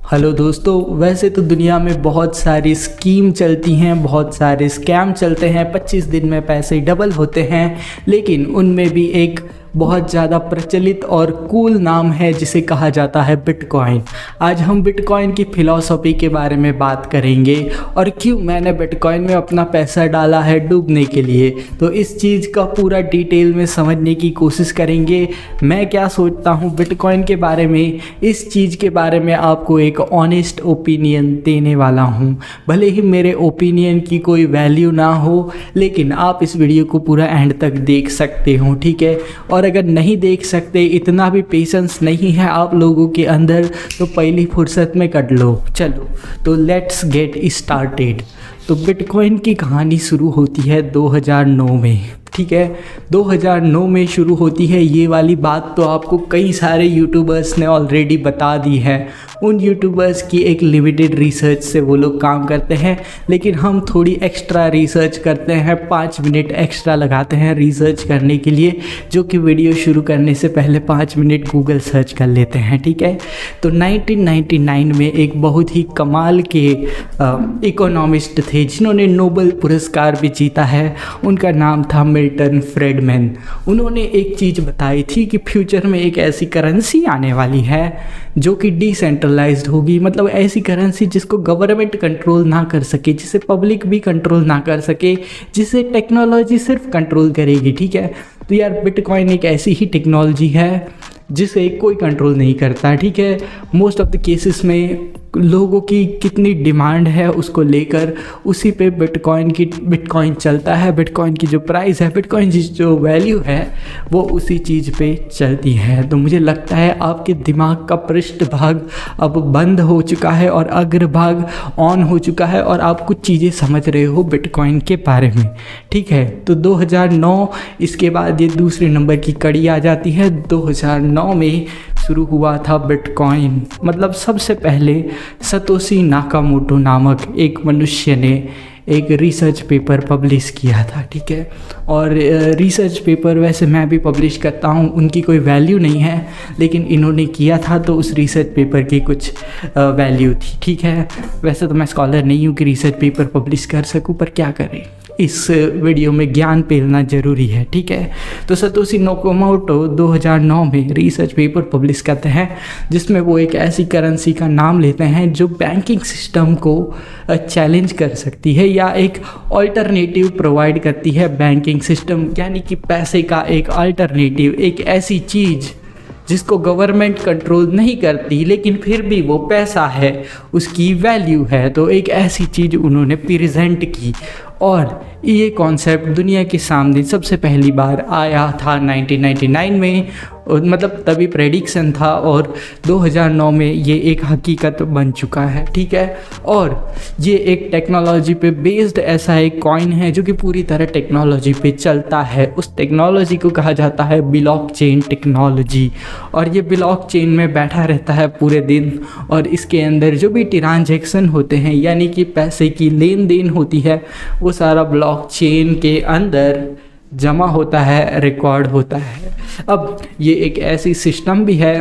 Hello दोस्तों, वैसे तो दुनिया में बहुत सारी स्कीम चलती हैं, बहुत सारे स्कैम चलते हैं, 25 दिन में पैसे डबल होते हैं। लेकिन उनमें भी एक बहुत ज़्यादा प्रचलित और कूल नाम है जिसे कहा जाता है बिटकॉइन। आज हम बिटकॉइन की फ़िलॉसफी के बारे में बात करेंगे और क्यों मैंने बिटकॉइन में अपना पैसा डाला है डूबने के लिए। तो इस चीज़ का पूरा डिटेल में समझने की कोशिश करेंगे। मैं क्या सोचता हूँ बिटकॉइन के बारे में, इस चीज़ के बारे में आपको एक ऑनेस्ट ओपिनियन देने वाला हूँ। भले ही मेरे ओपिनियन की कोई वैल्यू ना हो, लेकिन आप इस वीडियो को पूरा एंड तक देख सकते हो, ठीक है। और अगर नहीं देख सकते, इतना भी पेशेंस नहीं है आप लोगों के अंदर, तो पहली फुर्सत में कर लो। चलो तो लेट्स गेट स्टार्टेड। तो बिटकॉइन की कहानी शुरू होती है 2009 में, ठीक है। 2009 में शुरू होती है। ये वाली बात तो आपको कई सारे यूट्यूबर्स ने ऑलरेडी बता दी है। उन यूट्यूबर्स की एक लिमिटेड रिसर्च से वो लोग काम करते हैं, लेकिन हम थोड़ी एक्स्ट्रा रिसर्च करते हैं, 5 मिनट एक्स्ट्रा लगाते हैं रिसर्च करने के लिए, जो कि वीडियो शुरू करने से पहले 5 मिनट गूगल सर्च कर लेते हैं, ठीक है। तो 1999 में एक बहुत ही कमाल के इकोनॉमिस्ट थे जिन्होंने नोबेल पुरस्कार भी जीता है। उनका नाम था मिल्टन फ्रीडमैन। उन्होंने एक चीज़ बताई थी कि फ्यूचर में एक ऐसी करेंसी आने वाली है जो कि डिसेंट्रलाइज्ड होगी, मतलब ऐसी करेंसी जिसको गवर्नमेंट कंट्रोल ना कर सके, जिसे पब्लिक भी कंट्रोल ना कर सके, जिसे टेक्नोलॉजी सिर्फ कंट्रोल करेगी, ठीक है। तो यार बिटकॉइन एक ऐसी ही टेक्नोलॉजी है जिसे कोई कंट्रोल नहीं करता, ठीक है। मोस्ट ऑफ द केसेस में लोगों की कितनी डिमांड है उसको लेकर उसी पे बिटकॉइन चलता है। बिटकॉइन की जो प्राइस है, बिटकॉइन की जो वैल्यू है, वो उसी चीज़ पे चलती है। तो मुझे लगता है आपके दिमाग का पृष्ठभाग अब बंद हो चुका है और अग्रभाग ऑन हो चुका है और आप कुछ चीज़ें समझ रहे हो बिटकॉइन के बारे में, ठीक है। तो 2009, इसके बाद ये दूसरे नंबर की कड़ी आ जाती है। 2009 में शुरू हुआ था बिटकॉइन। मतलब सबसे पहले सतोशी नाकामोटो नामक एक मनुष्य ने एक रिसर्च पेपर पब्लिश किया था, ठीक है। और रिसर्च पेपर वैसे मैं भी पब्लिश करता हूँ, उनकी कोई वैल्यू नहीं है, लेकिन इन्होंने किया था तो उस रिसर्च पेपर की कुछ वैल्यू थी, ठीक है। वैसे तो मैं स्कॉलर नहीं हूँ कि रिसर्च पेपर पब्लिश कर सकूँ, पर क्या करें, इस वीडियो में ज्ञान फैलाना ज़रूरी है, ठीक है। तो सतोशी नाकामोटो 2009 में रिसर्च पेपर पब्लिश करते हैं जिसमें वो एक ऐसी करेंसी का नाम लेते हैं जो बैंकिंग सिस्टम को चैलेंज कर सकती है या एक अल्टरनेटिव प्रोवाइड करती है बैंकिंग सिस्टम, यानी कि पैसे का एक अल्टरनेटिव, एक ऐसी चीज़ जिसको गवर्नमेंट कंट्रोल नहीं करती, लेकिन फिर भी वो पैसा है, उसकी वैल्यू है। तो एक ऐसी चीज़ उन्होंने प्रेजेंट की और ये कॉन्सेप्ट दुनिया के सामने सबसे पहली बार आया था 1999 में। मतलब तभी प्रेडिक्शन था और 2009 में ये एक हकीकत बन चुका है, ठीक है। और ये एक टेक्नोलॉजी पे बेस्ड ऐसा एक कॉइन है जो कि पूरी तरह टेक्नोलॉजी पे चलता है। उस टेक्नोलॉजी को कहा जाता है ब्लॉकचेन टेक्नोलॉजी। और ये ब्लॉकचेन में बैठा रहता है पूरे दिन और इसके अंदर जो भी ट्रांजैक्शन होते हैं, यानी कि पैसे की लेन देन होती है, वो सारा ब्लॉकचेन के अंदर जमा होता है, रिकॉर्ड होता है। अब ये एक ऐसी सिस्टम भी है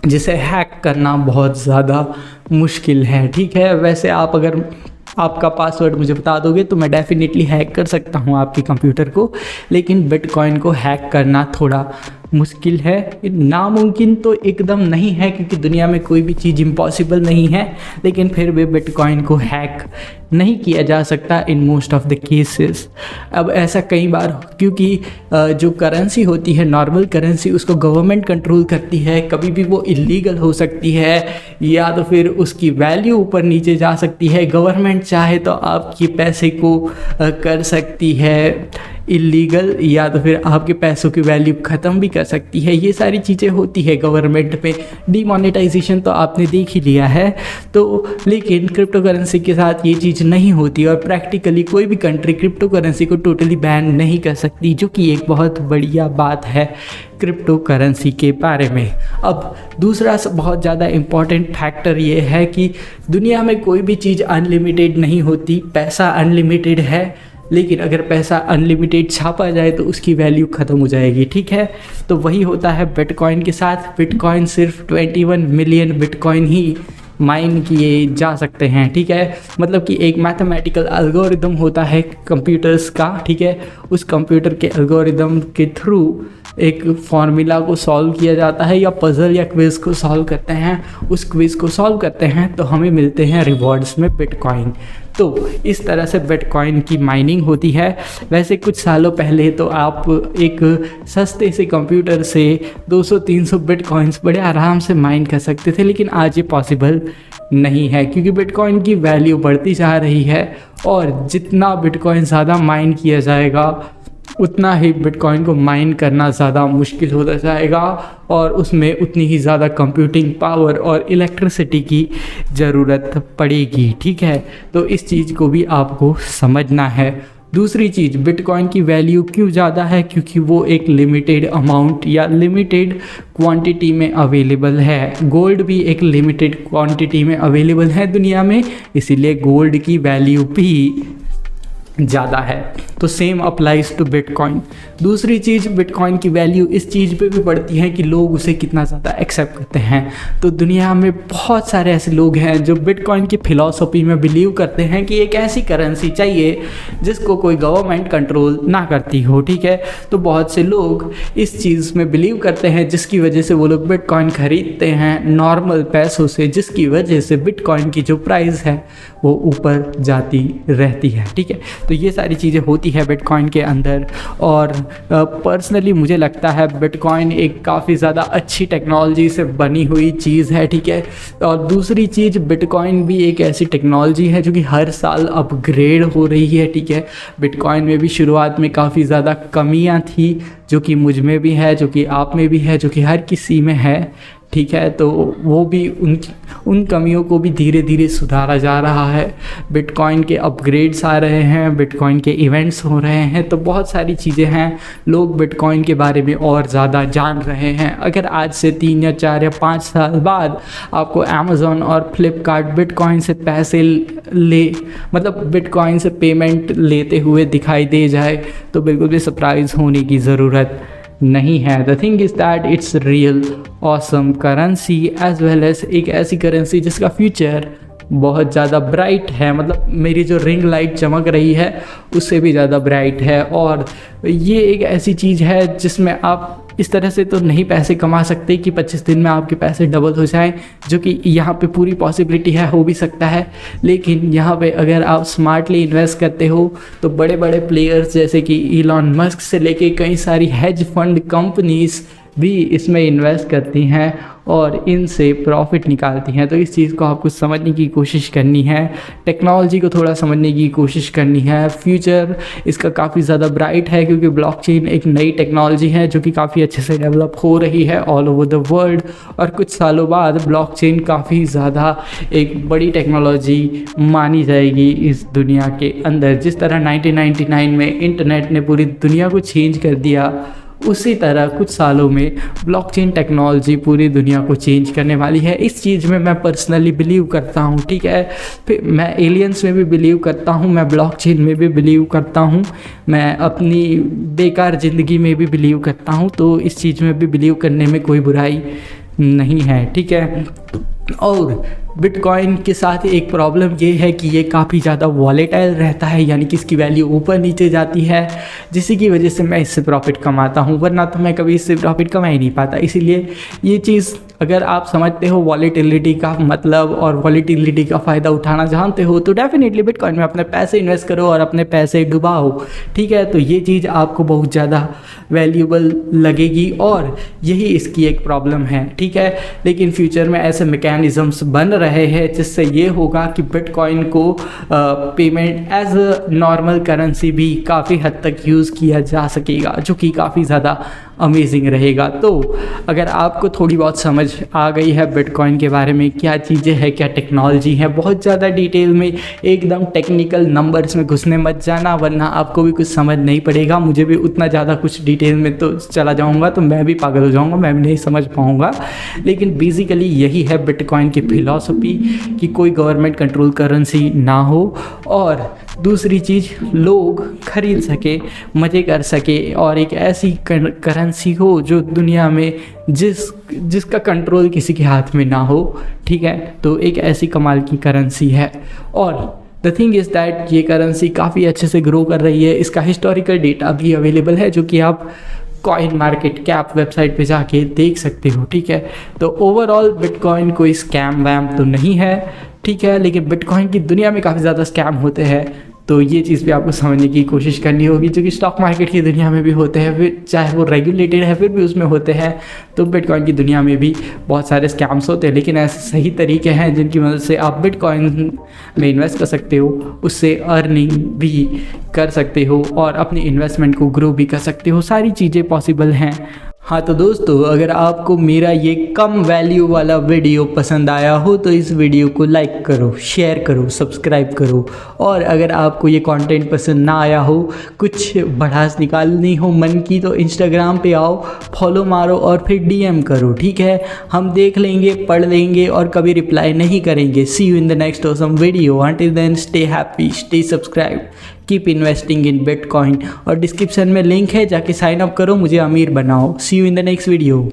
जिसे हैक करना बहुत ज़्यादा मुश्किल है, ठीक है। वैसे आप अगर आपका पासवर्ड मुझे बता दोगे तो मैं डेफिनेटली हैक कर सकता हूँ आपके कंप्यूटर को, लेकिन बिटकॉइन को हैक करना थोड़ा मुश्किल है। नामुमकिन तो एकदम नहीं है, क्योंकि दुनिया में कोई भी चीज़ इम्पॉसिबल नहीं है, लेकिन फिर भी बिटकॉइन को हैक नहीं किया जा सकता in most of the cases. अब ऐसा कई बार, क्योंकि जो करेंसी होती है, नॉर्मल करेंसी, उसको गवर्नमेंट कंट्रोल करती है, कभी भी वो इलीगल हो सकती है या तो फिर उसकी वैल्यू ऊपर नीचे जा सकती है। गवर्नमेंट चाहे तो आपके पैसे को कर सकती है इलीगल, या तो फिर आपके पैसों की वैल्यू ख़त्म भी कर सकती है। ये सारी चीज़ें होती है गवर्नमेंट पे। डीमोनेटाइजेशन तो आपने देख ही लिया है। तो लेकिन क्रिप्टो करेंसी के साथ ये चीज़ नहीं होती और प्रैक्टिकली कोई भी कंट्री क्रिप्टो करेंसी को टोटली बैन नहीं कर सकती, जो कि एक बहुत बढ़िया बात है क्रिप्टो करेंसी के बारे में। अब दूसरा बहुत ज़्यादा इम्पॉर्टेंट फैक्टर ये है कि दुनिया में कोई भी चीज़ अनलिमिटेड नहीं होती। पैसा अनलिमिटेड है, लेकिन अगर पैसा अनलिमिटेड छापा जाए तो उसकी वैल्यू ख़त्म हो जाएगी, ठीक है। तो वही होता है बिटकॉइन के साथ। बिटकॉइन सिर्फ 21 मिलियन बिटकॉइन ही माइन किए जा सकते हैं, ठीक है। मतलब कि एक मैथमेटिकल एल्गोरिदम होता है कंप्यूटर्स का, ठीक है। उस कंप्यूटर के एल्गोरिदम के थ्रू एक फॉर्मूला को सॉल्व किया जाता है या पज़ल या क्विज़ को सॉल्व करते हैं। उस क्विज़ को सॉल्व करते हैं तो हमें मिलते हैं रिवॉर्ड्स में बिटकॉइन। तो इस तरह से बिटकॉइन की माइनिंग होती है। वैसे कुछ सालों पहले तो आप एक सस्ते से कंप्यूटर से 200-300 बिटकॉइंस बड़े आराम से माइन कर सकते थे, लेकिन आज ये पॉसिबल नहीं है क्योंकि बिटकॉइन की वैल्यू बढ़ती जा रही है और जितना बिटकॉइन ज़्यादा माइन किया जाएगा उतना ही बिटकॉइन को माइन करना ज़्यादा मुश्किल होता जाएगा और उसमें उतनी ही ज़्यादा कंप्यूटिंग पावर और इलेक्ट्रिसिटी की ज़रूरत पड़ेगी, ठीक है। तो इस चीज़ को भी आपको समझना है। दूसरी चीज़, बिटकॉइन की वैल्यू क्यों ज़्यादा है? क्योंकि वो एक लिमिटेड अमाउंट या लिमिटेड क्वांटिटी में अवेलेबल है। गोल्ड भी एक लिमिटेड क्वांटिटी में अवेलेबल है दुनिया में, इसीलिए गोल्ड की वैल्यू भी ज़्यादा है। तो सेम अप्लाइज टू बिटकॉइन। दूसरी चीज़, बिटकॉइन की वैल्यू इस चीज़ पे भी बढ़ती है कि लोग उसे कितना ज़्यादा एक्सेप्ट करते हैं। तो दुनिया में बहुत सारे ऐसे लोग हैं जो बिटकॉइन की फ़िलॉसफी में बिलीव करते हैं कि एक ऐसी करेंसी चाहिए जिसको कोई गवर्नमेंट कंट्रोल ना करती हो, ठीक है। तो बहुत से लोग इस चीज़ में बिलीव करते हैं जिसकी वजह से वो लोग बिटकॉइन खरीदते हैं नॉर्मल पैसों से, जिसकी वजह से बिटकॉइन की जो प्राइस है वो ऊपर जाती रहती है, ठीक है। तो ये सारी चीज़ें होती है बिटकॉइन के अंदर और पर्सनली मुझे लगता है बिटकॉइन एक काफ़ी ज़्यादा अच्छी टेक्नोलॉजी से बनी हुई चीज़ है, ठीक है। और दूसरी चीज़, बिटकॉइन भी एक ऐसी टेक्नोलॉजी है जो कि हर साल अपग्रेड हो रही है, ठीक है। बिटकॉइन में भी शुरुआत में काफ़ी ज़्यादा कमियां थी जो कि मुझ में भी है, जो कि आप में भी है, जो कि हर किसी में है, ठीक है। तो वो भी उन कमियों को भी धीरे धीरे सुधारा जा रहा है। बिटकॉइन के अपग्रेड्स आ रहे हैं, बिटकॉइन के इवेंट्स हो रहे हैं, तो बहुत सारी चीज़ें हैं। लोग बिटकॉइन के बारे में और ज़्यादा जान रहे हैं। अगर आज से 3 या 4 या 5 साल बाद आपको अमेज़ॉन और फ्लिपकार्ट बिटकॉइन से पैसे मतलब बिटकॉइन से पेमेंट लेते हुए दिखाई दे जाए तो बिल्कुल भी सरप्राइज़ होने की ज़रूरत नहीं है। The thing is that it's real awesome currency as well as एक ऐसी करेंसी जिसका फ्यूचर बहुत ज़्यादा ब्राइट है। मतलब मेरी जो रिंग लाइट चमक रही है उससे भी ज़्यादा ब्राइट है। और ये एक ऐसी चीज़ है जिसमें आप इस तरह से तो नहीं पैसे कमा सकते कि 25 दिन में आपके पैसे डबल हो जाएं, जो कि यहाँ पे पूरी पॉसिबिलिटी है, हो भी सकता है। लेकिन यहाँ पे अगर आप स्मार्टली इन्वेस्ट करते हो तो बड़े बड़े प्लेयर्स जैसे कि इलॉन मस्क से लेके कई सारी हेज फंड कंपनीज भी इसमें इन्वेस्ट करती हैं और इनसे प्रॉफिट निकालती हैं। तो इस चीज़ को आपको समझने की कोशिश करनी है, टेक्नोलॉजी को थोड़ा समझने की कोशिश करनी है। फ्यूचर इसका काफ़ी ज़्यादा ब्राइट है क्योंकि ब्लॉकचेन एक नई टेक्नोलॉजी है जो कि काफ़ी अच्छे से डेवलप हो रही है ऑल ओवर द वर्ल्ड। और कुछ सालों बाद ब्लॉकचेन काफ़ी ज़्यादा एक बड़ी टेक्नोलॉजी मानी जाएगी इस दुनिया के अंदर। जिस तरह 1999 में इंटरनेट ने पूरी दुनिया को चेंज कर दिया, उसी तरह कुछ सालों में ब्लॉकचेन टेक्नोलॉजी पूरी दुनिया को चेंज करने वाली है। इस चीज़ में मैं पर्सनली बिलीव करता हूँ, ठीक है। फिर मैं एलियंस में भी बिलीव करता हूँ, मैं ब्लॉकचेन में भी बिलीव करता हूँ, मैं अपनी बेकार ज़िंदगी में भी बिलीव करता हूँ। तो इस चीज़ में भी बिलीव करने में कोई बुराई नहीं है, ठीक है। और बिटकॉइन के साथ एक प्रॉब्लम ये है कि ये काफ़ी ज़्यादा वॉलेटाइल रहता है, यानी कि इसकी वैल्यू ऊपर नीचे जाती है, जिसकी वजह से मैं इससे प्रॉफिट कमाता हूँ, वरना तो मैं कभी इससे प्रॉफिट कमा ही नहीं पाता। इसीलिए ये चीज़ अगर आप समझते हो वॉलेटिलिटी का मतलब और वॉलेटिलिटी का फ़ायदा उठाना जानते हो तो डेफिनेटली बिटकॉइन में अपने पैसे इन्वेस्ट करो और अपने पैसे डुबाओ, ठीक है। तो ये चीज़ आपको बहुत ज़्यादा वैल्यूबल लगेगी और यही इसकी एक प्रॉब्लम है, ठीक है। लेकिन फ्यूचर में ऐसे मैकेनिज़म्स बन रहे हैं जिससे ये होगा कि बिटकॉइन को payment as a normal currency भी काफ़ी हद तक यूज़ किया जा सकेगा, जो कि काफ़ी ज़्यादा अमेजिंग रहेगा। तो अगर आपको थोड़ी बहुत समझ आ गई है बिटकॉइन के बारे में, क्या चीज़ें हैं, क्या टेक्नोलॉजी है, बहुत ज़्यादा डिटेल में एकदम टेक्निकल नंबर्स में घुसने मत जाना, वरना आपको भी कुछ समझ नहीं पड़ेगा। मुझे भी उतना ज़्यादा कुछ डिटेल में तो चला जाऊँगा तो मैं भी पागल हो जाऊँगा, मैं भी नहीं समझ पाऊँगा। लेकिन बेसिकली यही है बिटकॉइन की फिलॉसफी कि कोई गवर्नमेंट कंट्रोल करेंसी ना हो और दूसरी चीज़, लोग खरीद सके, मज़े कर सके, और एक ऐसी करेंसी हो जो दुनिया में जिसका कंट्रोल किसी के हाथ में ना हो, ठीक है। तो एक ऐसी कमाल की करेंसी है। और द थिंग इज़ दैट ये करेंसी काफ़ी अच्छे से ग्रो कर रही है। इसका हिस्टोरिकल डेटा भी अवेलेबल है, जो कि आप कॉइन मार्केट कैप वेबसाइट पे जाके देख सकते हो, ठीक है। तो ओवरऑल बिटकॉइन कोई स्कैम वैम तो नहीं है, ठीक है, लेकिन बिटकॉइन की दुनिया में काफ़ी ज़्यादा स्कैम होते हैं। तो ये चीज़ भी आपको समझने की कोशिश करनी होगी, जो कि स्टॉक मार्केट की दुनिया में भी होते हैं, फिर चाहे वो रेगुलेटेड है फिर भी उसमें होते हैं। तो बिटकॉइन की दुनिया में भी बहुत सारे स्कैम्स होते हैं, लेकिन ऐसे सही तरीके हैं जिनकी मदद से आप बिटकॉइन में इन्वेस्ट कर सकते हो, उससे अर्निंग भी कर सकते हो और अपने इन्वेस्टमेंट को ग्रो भी कर सकते हो। सारी चीज़ें पॉसिबल हैं। हाँ तो दोस्तों, अगर आपको मेरा ये कम वैल्यू वाला वीडियो पसंद आया हो तो इस वीडियो को लाइक करो, शेयर करो, सब्सक्राइब करो। और अगर आपको ये कंटेंट पसंद ना आया हो, कुछ भड़ास निकालनी हो मन की, तो इंस्टाग्राम पे आओ, फॉलो मारो और फिर डीएम करो, ठीक है। हम देख लेंगे, पढ़ लेंगे और कभी रिप्लाई नहीं करेंगे। See you in the next awesome video. Until then stay happy, stay subscribe, keep investing in bitcoin. और डिस्क्रिप्शन में लिंक है, जाके साइन अप करो, मुझे अमीर बनाओ। See you in the next video.